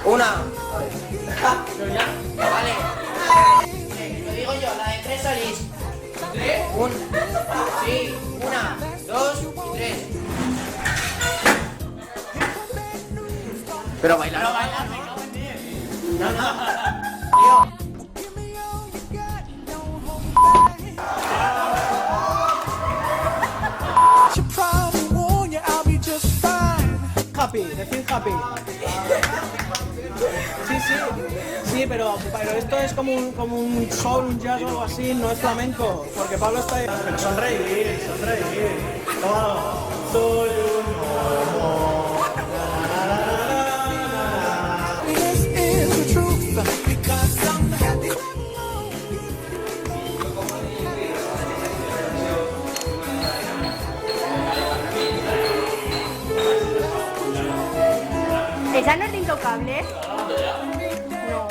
Una. Vale. Lo digo yo, la de tres salís. Sí, una, dos y tres. Pero bailar. No, bailar, me cago en 10. No. Happy, decir happy. Sí, pero esto es como un soul, un jazz o algo así, no es flamenco, porque Pablo está ahí. Pero sonreír. Tómalo. Soy un momo. ¿Esa no es de Intocable? No.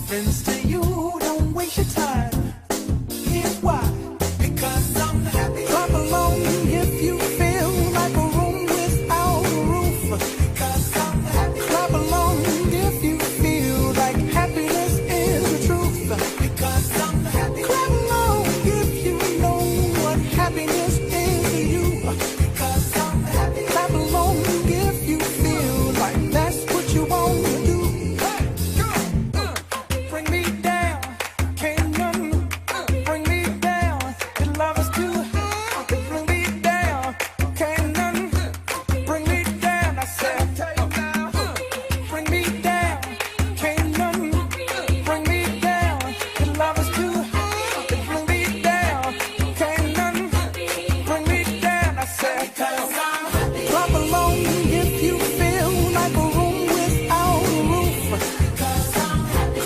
happens to you, don't waste your time. Here's why. Because I'm happy. Clap along if you feel like a room without a roof. Because I'm happy. Clap along if you feel like happiness is the truth. Because I'm happy. Clap along if you know what happiness is to you. Because I'm happy. Clap along if you feel like that's what you want to do. Bring me down, can't none bring me down. Your love is too high. Bring me down, can't none bring me down. I said, bring me down, can't none bring me down. Your love is too high. Bring me down, can't none bring me down. I said, clap along if you feel like a room without a roof.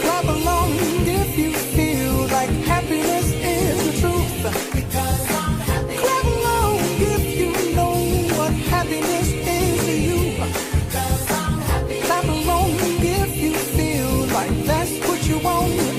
Clap along if you feel like happiness is the truth. Clap along if you know what happiness is to you. Clap along if you feel like that's what you want.